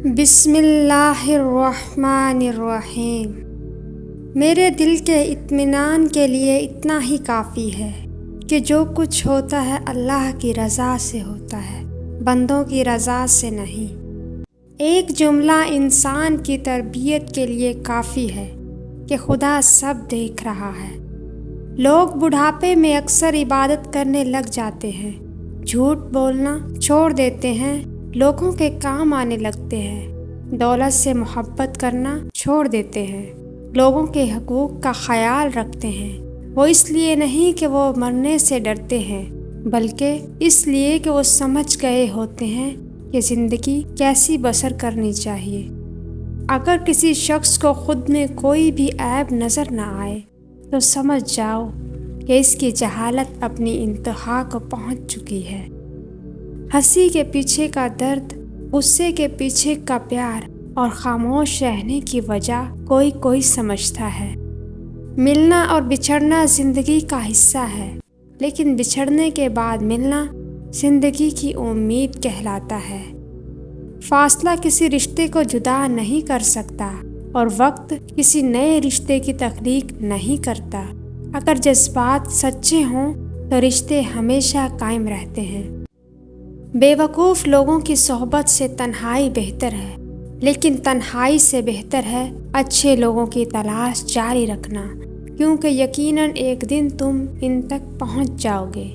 بسم اللہ الرحمن الرحیم۔ میرے دل کے اطمینان کے لیے اتنا ہی کافی ہے کہ جو کچھ ہوتا ہے اللہ کی رضا سے ہوتا ہے، بندوں کی رضا سے نہیں۔ ایک جملہ انسان کی تربیت کے لیے کافی ہے کہ خدا سب دیکھ رہا ہے۔ لوگ بڑھاپے میں اکثر عبادت کرنے لگ جاتے ہیں، جھوٹ بولنا چھوڑ دیتے ہیں، لوگوں کے کام آنے لگتے ہیں، دولت سے محبت کرنا چھوڑ دیتے ہیں، لوگوں کے حقوق کا خیال رکھتے ہیں۔ وہ اس لیے نہیں کہ وہ مرنے سے ڈرتے ہیں، بلکہ اس لیے کہ وہ سمجھ گئے ہوتے ہیں کہ زندگی کیسی بسر کرنی چاہیے۔ اگر کسی شخص کو خود میں کوئی بھی عیب نظر نہ آئے تو سمجھ جاؤ کہ اس کی جہالت اپنی انتہا کو پہنچ چکی ہے۔ ہنسی کے پیچھے کا درد، غصے کے پیچھے کا پیار اور خاموش رہنے کی وجہ کوئی سمجھتا ہے۔ ملنا اور بچھڑنا زندگی کا حصہ ہے، لیکن بچھڑنے کے بعد ملنا زندگی کی امید کہلاتا ہے۔ فاصلہ کسی رشتے کو جدا نہیں کر سکتا اور وقت کسی نئے رشتے کی تخلیق نہیں کرتا۔ اگر جذبات سچے ہوں تو رشتے ہمیشہ قائم رہتے ہیں۔ بے وقوف لوگوں کی صحبت سے تنہائی بہتر ہے، لیکن تنہائی سے بہتر ہے اچھے لوگوں کی تلاش جاری رکھنا، کیونکہ یقیناً ایک دن تم ان تک پہنچ جاؤ گے۔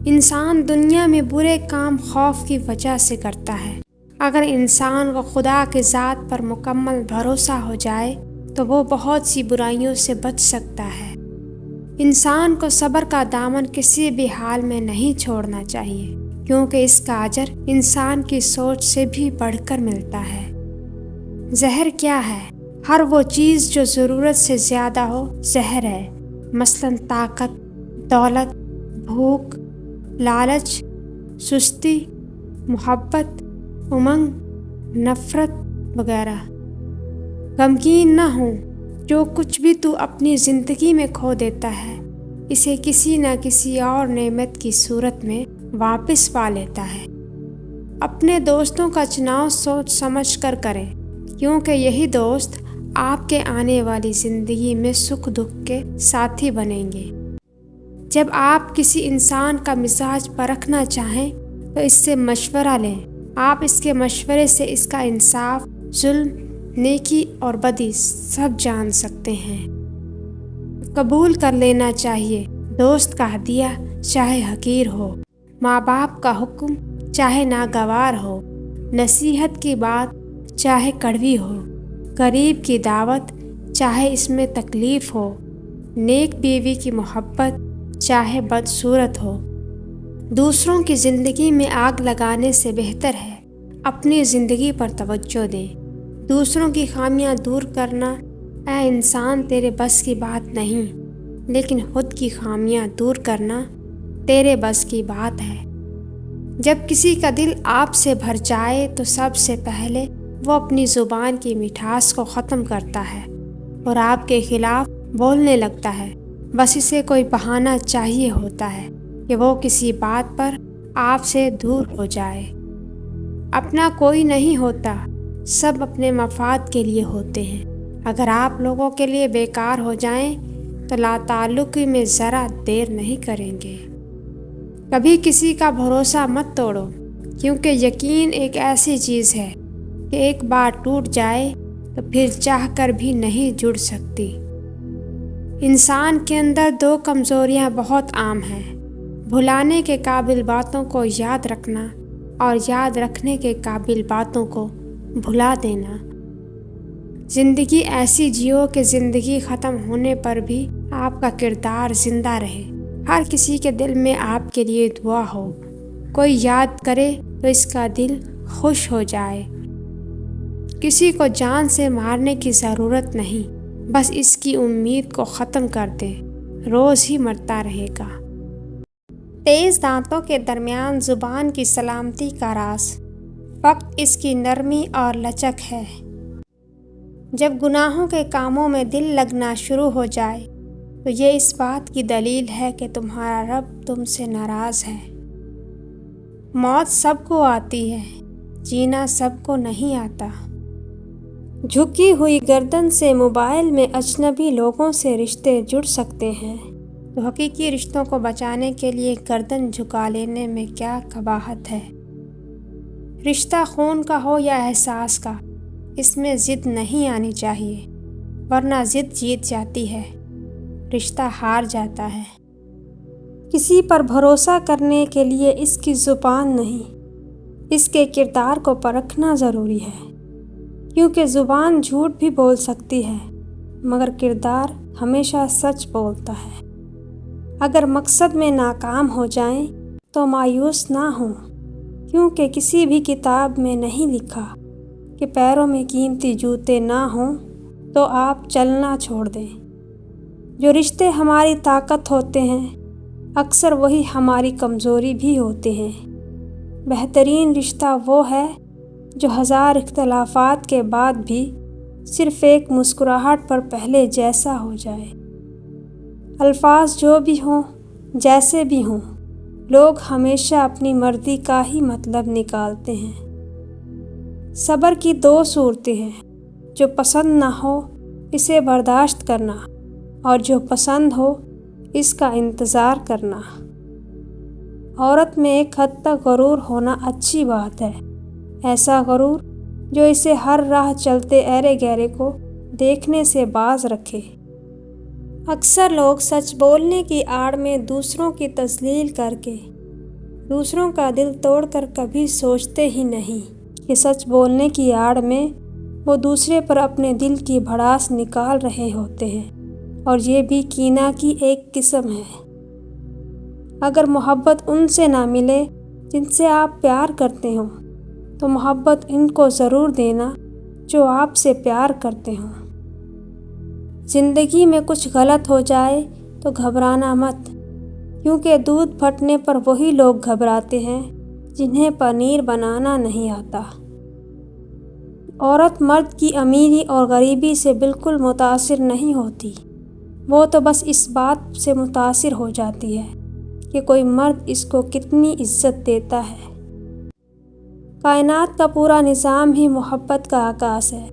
انسان دنیا میں برے کام خوف کی وجہ سے کرتا ہے۔ اگر انسان کو خدا کی ذات پر مکمل بھروسہ ہو جائے تو وہ بہت سی برائیوں سے بچ سکتا ہے۔ انسان کو صبر کا دامن کسی بھی حال میں نہیں چھوڑنا چاہیے، کیونکہ اس کا اجر انسان کی سوچ سے بھی بڑھ کر ملتا ہے۔ زہر کیا ہے؟ ہر وہ چیز جو ضرورت سے زیادہ ہو زہر ہے، مثلاً طاقت، دولت، بھوک، لالچ، سستی، محبت، امنگ، نفرت وغیرہ۔ غمگین نہ ہو، جو کچھ بھی تو اپنی زندگی میں کھو دیتا ہے اسے کسی نہ کسی اور نعمت کی صورت میں واپس پا لیتا ہے۔ اپنے دوستوں کا چناؤ سوچ سمجھ کر کریں، کیونکہ یہی دوست آپ کے آنے والی زندگی میں سکھ دکھ کے ساتھی بنیں گے۔ جب آپ کسی انسان کا مزاج پرکھنا چاہیں تو اس سے مشورہ لیں۔ آپ اس کے مشورے سے اس کا انصاف، ظلم، نیکی اور بدی سب جان سکتے ہیں۔ قبول کر لینا چاہیے دوست کا ہدیہ چاہے حقیر ہو، ماں باپ کا حکم چاہے ناگوار ہو، نصیحت کی بات چاہے کڑوی ہو، غریب کی دعوت چاہے اس میں تکلیف ہو، نیک بیوی کی محبت چاہے بدصورت ہو۔ دوسروں کی زندگی میں آگ لگانے سے بہتر ہے اپنی زندگی پر توجہ دیں۔ دوسروں کی خامیاں دور کرنا اے انسان تیرے بس کی بات نہیں، لیکن خود کی خامیاں دور کرنا تیرے بس کی بات ہے۔ جب کسی کا دل آپ سے بھر جائے تو سب سے پہلے وہ اپنی زبان کی مٹھاس کو ختم کرتا ہے اور آپ کے خلاف بولنے لگتا ہے۔ بس اسے کوئی بہانہ چاہیے ہوتا ہے کہ وہ کسی بات پر آپ سے دور ہو جائے۔ اپنا کوئی نہیں ہوتا، سب اپنے مفاد کے لیے ہوتے ہیں۔ اگر آپ لوگوں کے لیے بیکار ہو جائیں تو لا تعلقی میں ذرا دیر نہیں کریں گے۔ کبھی کسی کا بھروسہ مت توڑو، کیونکہ یقین ایک ایسی چیز ہے کہ ایک بار ٹوٹ جائے تو پھر چاہ کر بھی نہیں جڑ سکتی۔ انسان کے اندر دو کمزوریاں بہت عام ہیں، بھلانے کے قابل باتوں کو یاد رکھنا اور یاد رکھنے کے قابل باتوں کو بھلا دینا۔ زندگی ایسی جیو کہ زندگی ختم ہونے پر بھی آپ کا کردار زندہ رہے۔ ہر کسی کے دل میں آپ کے لیے دعا ہو، کوئی یاد کرے تو اس کا دل خوش ہو جائے۔ کسی کو جان سے مارنے کی ضرورت نہیں، بس اس کی امید کو ختم کر دیں، روز ہی مرتا رہے گا۔ تیز دانتوں کے درمیان زبان کی سلامتی کا راز فقط اس کی نرمی اور لچک ہے۔ جب گناہوں کے کاموں میں دل لگنا شروع ہو جائے تو یہ اس بات کی دلیل ہے کہ تمہارا رب تم سے ناراض ہے۔ موت سب کو آتی ہے، جینا سب کو نہیں آتا۔ جھکی ہوئی گردن سے موبائل میں اجنبی لوگوں سے رشتے جڑ سکتے ہیں، تو حقیقی رشتوں کو بچانے کے لیے گردن جھکا لینے میں کیا قباحت ہے؟ رشتہ خون کا ہو یا احساس کا، اس میں ضد نہیں آنی چاہیے، ورنہ ضد جیت جاتی ہے، رشتہ ہار جاتا ہے۔ کسی پر بھروسہ کرنے کے لیے اس کی زبان نہیں، اس کے کردار کو پرکھنا ضروری ہے، کیونکہ زبان جھوٹ بھی بول سکتی ہے مگر کردار ہمیشہ سچ بولتا ہے۔ اگر مقصد میں ناکام ہو جائیں تو مایوس نہ ہوں، کیونکہ کسی بھی کتاب میں نہیں لکھا کہ پیروں میں قیمتی جوتے نہ ہوں تو آپ چلنا چھوڑ دیں۔ جو رشتے ہماری طاقت ہوتے ہیں اکثر وہی ہماری کمزوری بھی ہوتے ہیں۔ بہترین رشتہ وہ ہے جو 1000 اختلافات کے بعد بھی صرف ایک مسکراہٹ پر پہلے جیسا ہو جائے۔ الفاظ جو بھی ہوں، جیسے بھی ہوں، لوگ ہمیشہ اپنی مرضی کا ہی مطلب نکالتے ہیں۔ صبر کی 2 صورتیں ہیں، جو پسند نہ ہو اسے برداشت کرنا، اور جو پسند ہو اس کا انتظار کرنا۔ عورت میں ایک حد تک غرور ہونا اچھی بات ہے، ایسا غرور جو اسے ہر راہ چلتے ایرے گیرے کو دیکھنے سے باز رکھے۔ اکثر لوگ سچ بولنے کی آڑ میں دوسروں کی تذلیل کر کے دوسروں کا دل توڑ کر کبھی سوچتے ہی نہیں کہ سچ بولنے کی آڑ میں وہ دوسرے پر اپنے دل کی بھڑاس نکال رہے ہوتے ہیں، اور یہ بھی کینہ کی ایک قسم ہے۔ اگر محبت ان سے نہ ملے جن سے آپ پیار کرتے ہوں تو محبت ان کو ضرور دینا جو آپ سے پیار کرتے ہوں۔ زندگی میں کچھ غلط ہو جائے تو گھبرانا مت، کیونکہ دودھ پھٹنے پر وہی لوگ گھبراتے ہیں جنہیں پنیر بنانا نہیں آتا۔ عورت مرد کی امیری اور غریبی سے بالکل متاثر نہیں ہوتی، وہ تو بس اس بات سے متاثر ہو جاتی ہے کہ کوئی مرد اس کو کتنی عزت دیتا ہے۔ کائنات کا پورا نظام ہی محبت کا عکاس ہے،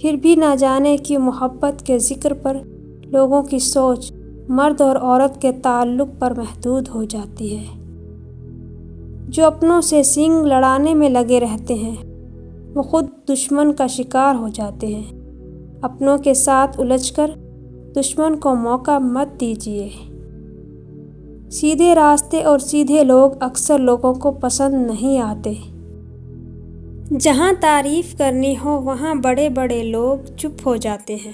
پھر بھی نہ جانے کیوں محبت کے ذکر پر لوگوں کی سوچ مرد اور عورت کے تعلق پر محدود ہو جاتی ہے۔ جو اپنوں سے سینگ لڑانے میں لگے رہتے ہیں وہ خود دشمن کا شکار ہو جاتے ہیں۔ اپنوں کے ساتھ الجھ کر دشمن کو موقع مت دیجیے۔ سیدھے راستے اور سیدھے لوگ اکثر لوگوں کو پسند نہیں آتے۔ جہاں تعریف کرنی ہو وہاں بڑے بڑے لوگ چپ ہو جاتے ہیں،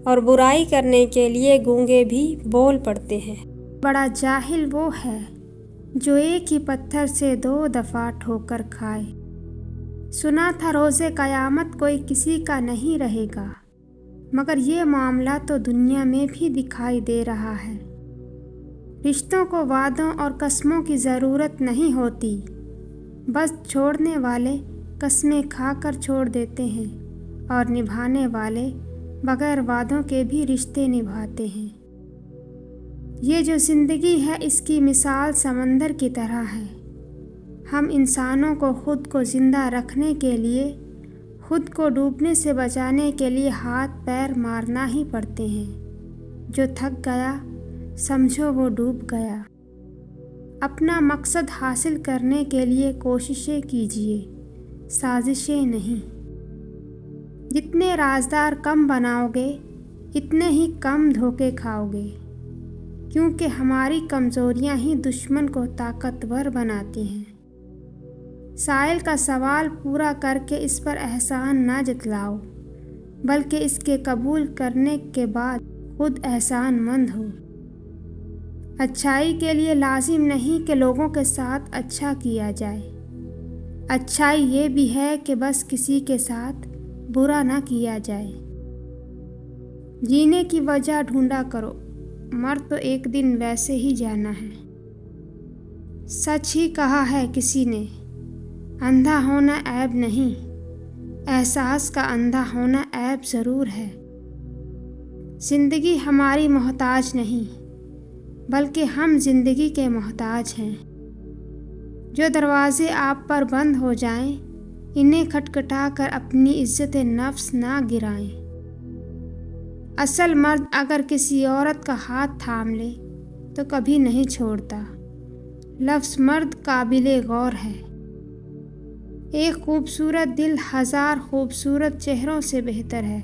اور برائی کرنے کے لیے گونگے بھی بول پڑتے ہیں۔ بڑا جاہل وہ ہے جو ایک ہی پتھر سے 2 دفعہ ٹھوکر کھائے۔ سنا تھا روز قیامت کوئی کسی کا نہیں رہے گا، مگر یہ معاملہ تو دنیا میں بھی دکھائی دے رہا ہے۔ رشتوں کو وعدوں اور قسموں کی ضرورت نہیں ہوتی، بس چھوڑنے والے قسمیں کھا کر چھوڑ دیتے ہیں، اور نبھانے والے بغیر وعدوں کے بھی رشتے نبھاتے ہیں۔ یہ جو زندگی ہے اس کی مثال سمندر کی طرح ہے۔ ہم انسانوں کو خود کو زندہ رکھنے کے لیے، خود کو ڈوبنے سے بچانے کے لیے ہاتھ پیر مارنا ہی پڑتے ہیں۔ جو تھک گیا سمجھو وہ ڈوب گیا۔ اپنا مقصد حاصل کرنے کے لیے کوششیں کیجیے، سازشیں نہیں۔ جتنے رازدار کم بناؤ گے اتنے ہی کم دھوکے کھاؤ گے، کیونکہ ہماری کمزوریاں ہی دشمن کو طاقتور بناتی ہیں۔ سائل کا سوال پورا کر کے اس پر احسان نہ جتلاؤ، بلکہ اس کے قبول کرنے کے بعد خود احسان مند ہو۔ اچھائی کے لیے لازم نہیں کہ لوگوں کے ساتھ اچھا کیا جائے، اچھائی یہ بھی ہے کہ بس کسی کے ساتھ برا نہ کیا جائے۔ جینے کی وجہ ڈھونڈا کرو، مر تو ایک دن ویسے ہی جانا ہے۔ سچ ہی کہا ہے کسی نے، اندھا ہونا عیب نہیں، احساس کا اندھا ہونا عیب ضرور ہے۔ زندگی ہماری محتاج نہیں، بلکہ ہم زندگی کے محتاج ہیں۔ جو دروازے آپ پر بند ہو جائیں انہیں کھٹکھٹا کر اپنی عزت نفس نہ گرائیں۔ اصل مرد اگر کسی عورت کا ہاتھ تھام لے تو کبھی نہیں چھوڑتا۔ لفظ مرد قابل غور ہے۔ ایک خوبصورت دل ہزار خوبصورت چہروں سے بہتر ہے۔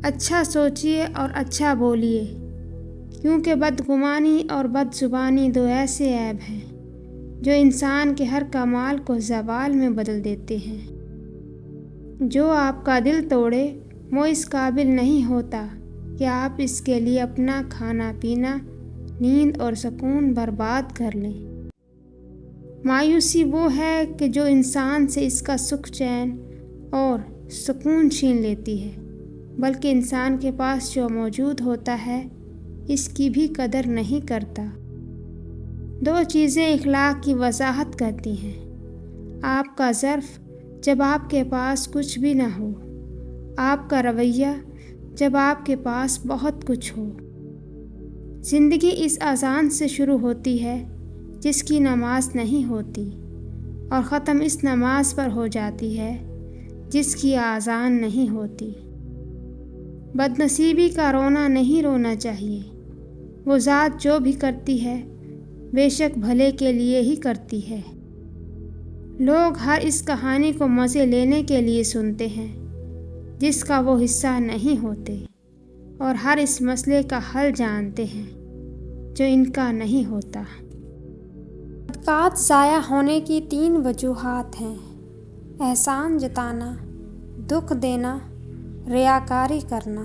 اچھا سوچیے اور اچھا بولیے، کیونکہ بدگمانی اور بد زبانی دو ایسے عیب ہیں جو انسان کے ہر کمال کو زوال میں بدل دیتے ہیں۔ جو آپ کا دل توڑے وہ اس قابل نہیں ہوتا کہ آپ اس کے لیے اپنا کھانا پینا، نیند اور سکون برباد کر لیں۔ مایوسی وہ ہے کہ جو انسان سے اس کا سکھ چین اور سکون چھین لیتی ہے، بلکہ انسان کے پاس جو موجود ہوتا ہے اس کی بھی قدر نہیں کرتا۔ دو چیزیں اخلاق کی وضاحت کرتی ہیں: آپ کا ظرف جب آپ کے پاس کچھ بھی نہ ہو، آپ کا رویہ جب آپ کے پاس بہت کچھ ہو۔ زندگی اس اذان سے شروع ہوتی ہے جس کی نماز نہیں ہوتی، اور ختم اس نماز پر ہو جاتی ہے جس کی اذان نہیں ہوتی۔ بد نصیبی کا رونا نہیں رونا چاہیے۔ وہ ذات جو بھی کرتی ہے بے شک بھلے کے لیے ہی کرتی ہے۔ لوگ ہر اس کہانی کو مزے لینے کے لیے سنتے ہیں جس کا وہ حصہ نہیں ہوتے، اور ہر اس مسئلے کا حل جانتے ہیں جو ان کا نہیں ہوتا۔ صدقات ضائع ہونے کی 3 وجوہات ہیں: احسان جتانا، دکھ دینا، ریاکاری کرنا۔